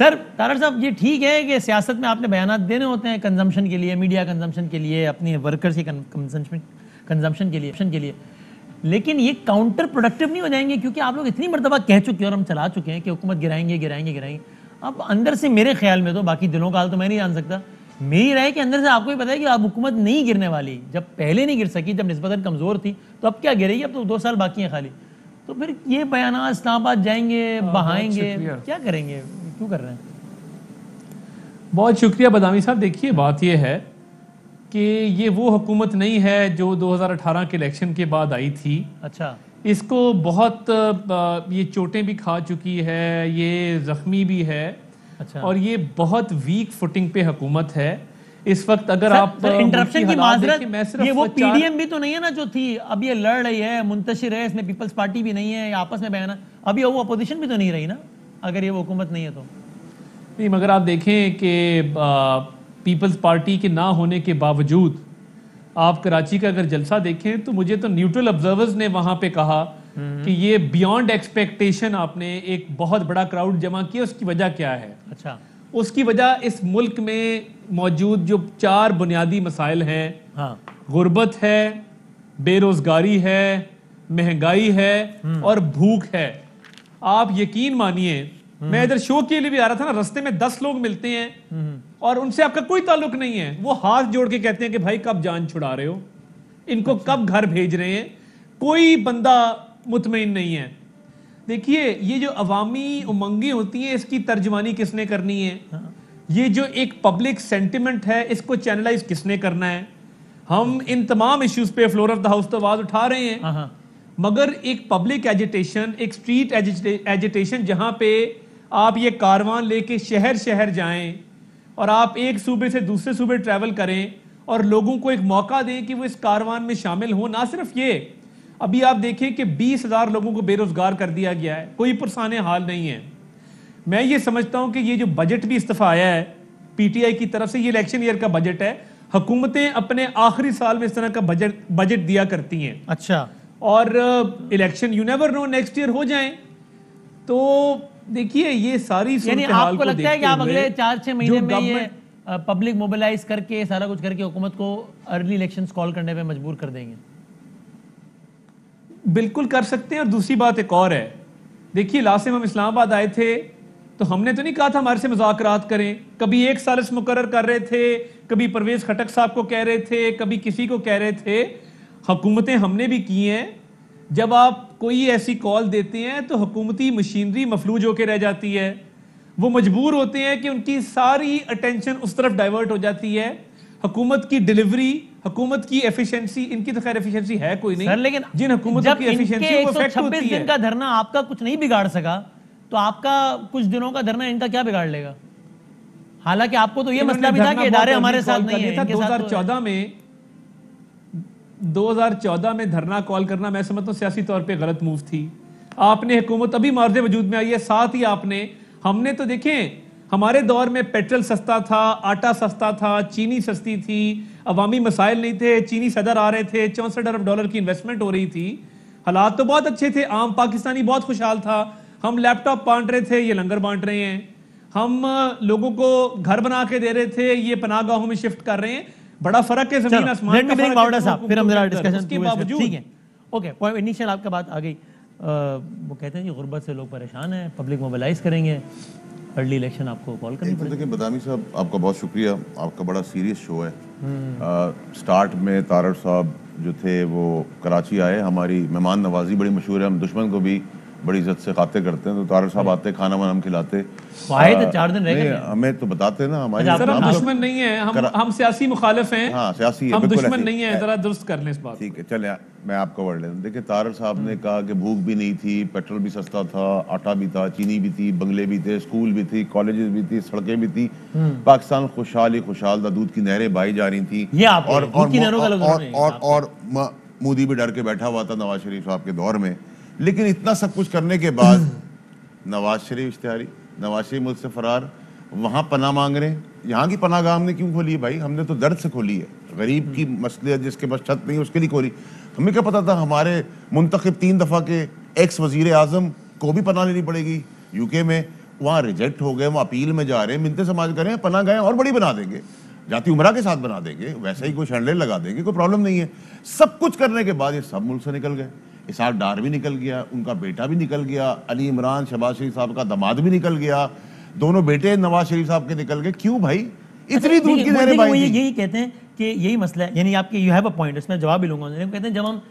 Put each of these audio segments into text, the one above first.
Sir Tarar साहब, ये ठीक है कि सियासत में आपने बयानात देने होते हैं कंजम्पशन के लिए, मीडिया कंजम्पशन के लिए, अपनी वर्कर्स की कंजम्पशन के लिए, लेकिन ये काउंटर प्रोडक्टिव नहीं हो जाएंगे? क्योंकि आप लोग इतनी मरतबा कह चुके हैं और हम चला चुके हैं कि हुकूमत गिराएंगे। अब अंदर से मेरे ख्याल में तो, बाकी दिलों का हाल तो मैं नहीं जान सकता, मेरी राय के अंदर से आपको ही पता है कि अब हुकूमत नहीं गिरने वाली। जब पहले नहीं गिर सकी, जब निस्बतन कमज़ोर थी, तो अब क्या गिरेगी? अब तो 2 साल बाकी हैं खाली। तो फिर ये बयान इस्लामाबाद जाएंगे, बहाएंगे, क्या करेंगे, क्यों कर रहे हैं? बहुत शुक्रिया बदामी साहब। देखिए, बात यह है कि ये वो हुकूमत नहीं है जो 2018 के इलेक्शन के बाद आई थी। अच्छा, इसको बहुत ये चोटें भी खा चुकी है, ये जख्मी भी है। अच्छा, और ये बहुत वीक फुटिंग पे हुकूमत है इस वक्त। अगर आप इंटरप्शन की माजरत, ये वो सिर्फ पीडीएम भी तो नहीं है ना जो थी, अब ये लड़ रही है, मुंतशिर है, इसमें पीपल्स पार्टी भी नहीं है, आपस में बयान, अब ये वो अपोजिशन भी तो नहीं रही ना, अगर ये वो हुकूमत नहीं है तो। नहीं, मगर आप देखें कि पीपल्स पार्टी के ना होने के बावजूद आप कराची का अगर जलसा देखें तो मुझे तो न्यूट्रल ऑब्जर्वर्स ने वहां पे कहा कि ये बियॉन्ड एक्सपेक्टेशन आपने एक बहुत बड़ा क्राउड जमा किया। उसकी वजह क्या है? अच्छा, उसकी वजह इस मुल्क में मौजूद जो 4 बुनियादी मसाइल हैं, हाँ, गुर्बत है, बेरोजगारी है, महंगाई है और भूख है। आप यकीन मानिए, मैं इधर शो के लिए भी आ रहा था ना, रास्ते में 10 लोग मिलते हैं और उनसे आपका कोई ताल्लुक नहीं है, वो हाथ जोड़ के कहते हैं कि भाई कब जान छुड़ा रहे हो, इनको कब घर भेज रहे हैं, कोई बंदा मुतमईन नहीं है। देखिए, ये जो अवामी उमंगी होती है, इसकी तर्जुमानी किसने करनी है? ये जो एक पब्लिक सेंटिमेंट है, इसको चैनलाइज किसने करना है? हम इन तमाम इश्यूज पे फ्लोर ऑफ द हाउस तो आवाज उठा रहे हैं, मगर एक पब्लिक एजिटेशन, एक स्ट्रीट एजिटेशन, जहां पे आप ये कारवान लेके शहर शहर जाएं और आप एक सूबे से दूसरे सूबे ट्रैवल करें और लोगों को एक मौका दें कि वो इस कारवान में शामिल हो। ना सिर्फ ये, अभी आप देखें कि 20,000 लोगों को बेरोजगार कर दिया गया है, कोई पुरसाने हाल नहीं है। मैं ये समझता हूं कि ये जो बजट भी इस्तीफा आया है पीटीआई की तरफ से, ये इलेक्शन ईयर का बजट है। हुकूमतें अपने आखिरी साल में इस तरह का बजट दिया करती हैं। अच्छा, और election you never know, next year हो जाए। तो देखिए, ये सारी यानी आपको लगता है कि आप अगले 4-6 महीने में ये पब्लिक मोबिलाइज करके, सारा कुछ करके हुकूमत को अर्ली इलेक्शंस कॉल करने पे मजबूर कर देंगे? बिल्कुल कर सकते हैं। और दूसरी बात एक और है, देखिए, लास्ट टाइम हम इस्लामाबाद आए थे तो हमने तो नहीं कहा था हमारे से मुज़ाकरात करें। कभी एक सालिस मुकर्रर कर रहे थे, कभी परवेज खटक साहब को कह रहे थे, कभी किसी को कह रहे थे। हुकूमतें हमने भी की हैं। जब आप कोई ऐसी कॉल देते हैं तो हुकूमती मशीनरी मफलूज होकर रह जाती है, वो मजबूर होते हैं कि उनकी सारी अटेंशन उस तरफ डाइवर्ट हो जाती है। हुकूमत की डिलीवरी, हुकूमत की एफिशिएंसी, इनकी तो खैर एफिशिएंसी है कोई नहीं, सर, लेकिन जिन हुकूमतों की एफिशिएंसी वो इफेक्ट होती है। 126 दिन का धरना आपका कुछ नहीं बिगाड़ सका, तो आपका कुछ दिनों का धरना इनका क्या बिगाड़ लेगा? हालांकि आपको तो ये मसला भी था कि इदारे हमारे साथ नहीं है। 2014 में धरना कॉल करना मैं समझता हूँ सियासी तौर पे गलत मूव थी। आपने हुकूमत अभी मार्जे वजूद में आई है, साथ ही हमने तो देखें, हमारे दौर में पेट्रोल सस्ता था, आटा सस्ता था, चीनी सस्ती थी, अवामी मसाइल नहीं थे, चीनी सदर आ रहे थे, 64 अरब डॉलर की इन्वेस्टमेंट हो रही थी, हालात तो बहुत अच्छे थे, आम पाकिस्तानी बहुत खुशहाल था। हम लैपटॉप बांट रहे थे, ये लंगर बांट रहे हैं। हम लोगों को घर बना के दे रहे थे, ये पनाहगाहों में शिफ्ट कर रहे हैं। बड़ा फर्क है, जमीन आसमान का फर्क है। फिर हम जरा डिस्कशन के बावजूद, ठीक है, ओके, पॉइंट इनिशियल आपका बात आ गई। वो कहते हैं कि गुर्बत से लोग परेशान हैं, पब्लिक मोबिलाइज करेंगे, अर्ली इलेक्शन आपको कॉल करनी पड़ेगी। देखिए बदामी साहब, आपका बहुत शुक्रिया, आपका बड़ा सीरियस शो है। स्टार्ट में तारड़ साहब जो थे वो कराची आए, हमारी मेहमान नवाजी बड़ी मशहूर है, हम दुश्मन को भी बड़ी इज्जत से खाते करते हैं। तो तारड़ साहब आते, खाना वाना हम खिलाते, 4 दिन रह गए, हमें तो बताते ना, हमारे हम दुश्मन नहीं है, हम सियासी मुखालिफ हैं। हाँ, सियासी है, हम दुश्मन नहीं है, जरा दुरुस्त कर लें इस बात। ठीक है, चले मैं आपका वर्ड लेता हूं। देखिए, तारड़ साहब ने कहा कि भूख भी नहीं थी, पेट्रोल भी सस्ता था, आटा भी था, चीनी भी थी, बंगले भी थे, स्कूल भी थी, कॉलेजेस भी थी, सड़कें भी थी, पाकिस्तान खुशहाल ही खुशहाल था, दूध की नहरें बहाई जा रही थी। और मोदी भी डर के बैठा हुआ था नवाज शरीफ साहब के दौर में। लेकिन इतना सब कुछ करने के बाद नवाज शरीफ इश्तिहारी, नवाज शरीफ मुल्क से फरार, वहाँ पनाह मांग रहे हैं। यहाँ की पनाहगाह हमने क्यों खोली है भाई? हमने तो दर्द से खोली है, गरीब की मसले जिसके पास छत नहीं उसके लिए खोली। हमें क्या पता था हमारे मुंतखब 3 दफ़ा के एक्स वजीर आज़म को भी पनाह लेनी पड़ेगी यूके में, वहाँ रिजेक्ट हो गए, वहाँ अपील में जा रहे हैं, मिन्नतें समाज करें, पनाह गए और बड़ी बना देंगे, जाती उमरा के साथ बना देंगे, वैसे ही कोई शैंडलेर लगा देंगे, कोई प्रॉब्लम नहीं है। सब कुछ करने के बाद ये सब मुल्क से निकल गए। इसाक डार भी निकल गया, उनका बेटा भी निकल गया, अली इमरान शहबाज शरीफ साहब का दामाद भी निकल गया, दोनों बेटे नवाज शरीफ साहब के निकल गए। क्यों भाई इतनी दूध की नहरें भाई? यही कहते हैं कि यही मसला है, यानी आपके यू हैव अ पॉइंट, इसमें जवाब भी लूंगा। कहते हैं जब हम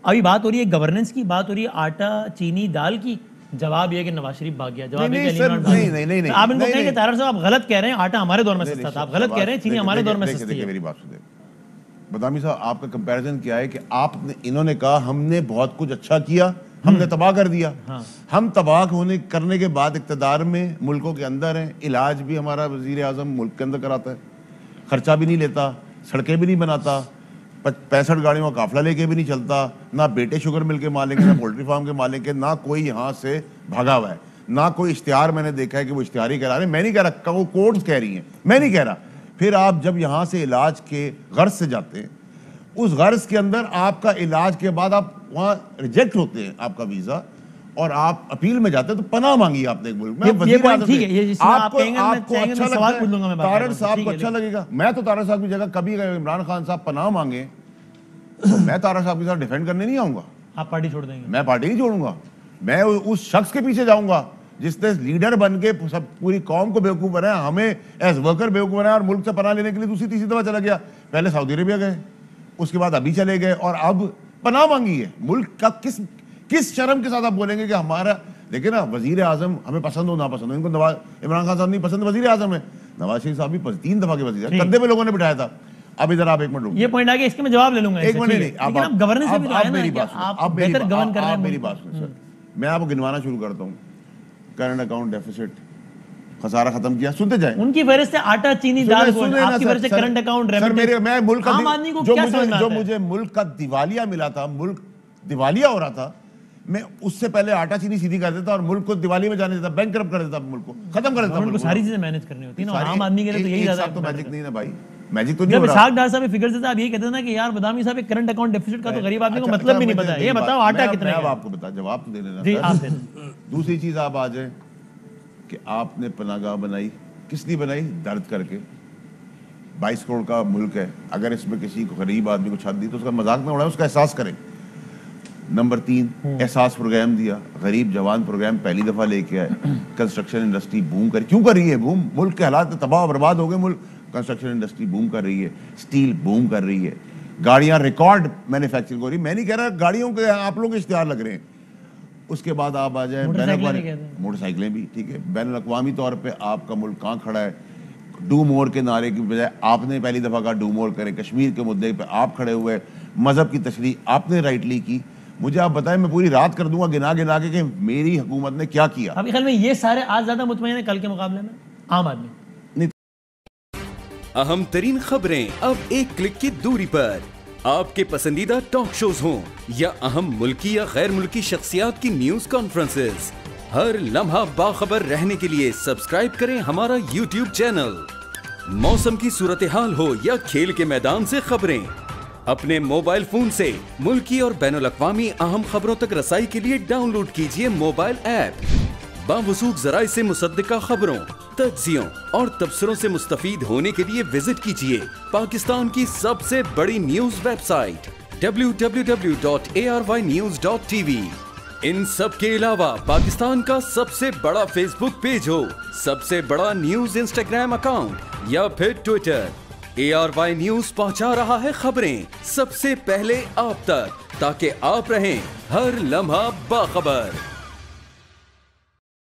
अभी बात हो रही है गवर्नेंस की, बात हो रही है आटा चीनी दाल की, जवाब ये है कि नवाज शरीफ भाग गया। जवाब ये कि नहीं, आप इनको कहेंगे तारड़ साहब आप गलत कह रहे हैं, आटा हमारे दौर में सस्ता था, आप गलत कह रहे हैं, चीनी हमारे दौर में सस्ती है। मेरी बात सुनिए बदामी साहब, आपका कंपैरिजन क्या है कि आपने, इन्होंने कहा हमने बहुत कुछ अच्छा किया, हमने तबाह कर दिया। हाँ। हम तबाह करने के बाद इक़्तिदार में मुल्कों के अंदर हैं, इलाज भी हमारा वज़ीर आज़म मुल्क के अंदर कराता है, खर्चा भी नहीं लेता, सड़कें भी नहीं बनाता, 65 गाड़ियों का काफिला लेके भी नहीं चलता, ना बेटे शुगर मिल के मालिक है, ना पोल्ट्री फार्म के मालिक है, ना कोई यहाँ से भागा हुआ है, ना कोई इश्तिहार मैंने देखा है कि वो इश्तिहार ही करा रहे। मैं नहीं कह रहा, वो कोर्ट्स कह रही हैं, मैं नहीं कह रहा। फिर आप जब यहाँ से इलाज के गर्ज से जाते हैं, उस गर्ज के अंदर आपका इलाज के बाद आप वहाँ रिजेक्ट होते हैं आपका वीजा, और आप अपील में जाते हैं तो पनाह मांगी आपने एक मुल्क में। आपको अच्छा लगता है, तारड़ साहब को अच्छा लगेगा। मैं तो तारड़ साहब की जगह कभी इमरान खान साहब पनाह मांगे तो मैं तारड़ साहब के साथ डिफेंड करने नहीं आऊंगा। आप पार्टी छोड़ देंगे? मैं पार्टी नहीं छोड़ूंगा, मैं उस शख्स के पीछे जाऊंगा जिसने लीडर बन के सब पूरी कौम को बेवकूफ बनाया, हमें एज वर्कर बेवकूफ बनाया, और मुल्क से पनाह लेने के लिए दूसरी तीसरी दफा चला गया। पहले सऊदी अरेबिया गए, उसके बाद अभी चले गए, और अब पनाह मांगी है। मुल्क का किस शर्म के साथ आप बोलेंगे कि हमारा, देखिए ना, वजीर आजम हमें पसंद हो ना पसंद हो, इनको इमरान खान साहब नहीं पसंद, वजीर आजम है। नवाज शरीफ साहब भी 3 दफा के वजीर, कंधे पे लोगों ने बिठाया था। अब इधर आप एक मिनट, ये पॉइंट आ गया, इसके मैं जवाब ले लूंगा। एक मिनट नहीं, आप गवर्नेंस से भी तो आए ना, मेरी बात, आप बेहतर गवर्न कर रहे हैं। मेरी बात सुनिए सर, मैं आपको गिनवाना शुरू करता हूँ। करंट अकाउंट डेफिसिट, खसारा खत्म किया, सुनते जाए। उनकी फहरिस्त है आटा चीनी दाल, आपकी फहरिस्त है करंट अकाउंट, रेमिटेंस। मैं मुल्क आम आदमी को क्या समझ में आता है? जो मुझे मुल्क का दिवालिया मिला था, मुल्क दिवालिया हो रहा था, मैं उससे पहले आटा चीनी सीधी कर देता और मुल्क को दिवाली में जाने देता, बैंकरप्ट कर देता, मुल्क को खत्म कर देता। सारी चीजें मैनेज करनी होती है ना, आम आदमी के लिए तो यही ज्यादा। तो मैजिक नहीं ना भाई, मैजिक तो नहीं हो रहा। रहा। इसाक डार साहब फिगर से आप यही कहते थे ना कि यार बदामी साहब करंट अकाउंट डेफिसिट का तो गरीब आदमी को मतलब भी नहीं पता है। ये बताओ आटा कितना है? आपको बता, जवाब तो दे देना जी, आप देना। दूसरी चीज आप आ जाए कि आपने पनाहगाह बनाई, किस लिए बनाई? दर्द करके। 22 करोड़ का मुल्क है, अगर इसमें किसी को गरीब आदमी को छत दी तो उसका मजाक ना उड़ाए, उसका एहसास करें। नंबर 3, एहसास प्रोग्राम दिया, गरीब जवान प्रोग्राम पहली दफा लेके आए। कंस्ट्रक्शन इंडस्ट्री बूम कर, क्यों कर रही है बूम? मुल्क के हालात तबाह बर्बाद हो गए, मुल्क कंस्ट्रक्शन इंडस्ट्री बूम कर रही है, स्टील बूम कर रही है, गाड़ियां रिकॉर्ड मैन्युफैक्चरिंग हो रही। मैं नहीं कह रहा गाड़ियों के आप लोगों के इश्तिहार लग रहे हैं। उसके बाद आप आ जाए मोटरसाइकिलें भी, ठीक है, बैन अवी तौर पर आपका मुल्क कहाँ खड़ा है? डू मोर के नारे की बजाय आपने पहली दफा कहा डू मोर करें। कश्मीर के मुद्दे पे आप खड़े हुए, मजहब की तशरीह आपने राइटली की। मुझे आप बताएं, मैं पूरी रात कर दूंगा गिना गिना के कि मेरी हुकूमत ने क्या किया। आपके ख्याल में ये सारे आज ज्यादा मुतमईन है कल के मुकाबले में आम आदमी? अहम तरीन खबरें अब एक क्लिक की दूरी पर। आपके पसंदीदा टॉक शोज हों या अहम मुल्की या गैर मुल्की शख्सियात की न्यूज कॉन्फ्रेंसेस, हर लम्हा बाखबर रहने के लिए सब्सक्राइब करें हमारा YouTube चैनल। मौसम की सूरत हाल हो या खेल के मैदान से खबरें, अपने मोबाइल फोन से मुल्की और बैनुल अक़वामी अहम खबरों तक रसाई के लिए डाउनलोड कीजिए मोबाइल ऐप। बावसूख ज़राए से मुसद्दिका खबरों, तज्ज़ियों और तबसरों से मुस्तफीद होने के लिए विजिट कीजिए पाकिस्तान की सबसे बड़ी न्यूज वेबसाइट www.arvynews.tv। इन सब के अलावा पाकिस्तान का सबसे बड़ा फेसबुक पेज हो, सबसे बड़ा न्यूज इंस्टाग्राम अकाउंट या फिर ट्विटर, ARY न्यूज पहुंचा रहा है खबरें सबसे पहले आप तक, ताकि आप रहें हर लम्हा बाखबर।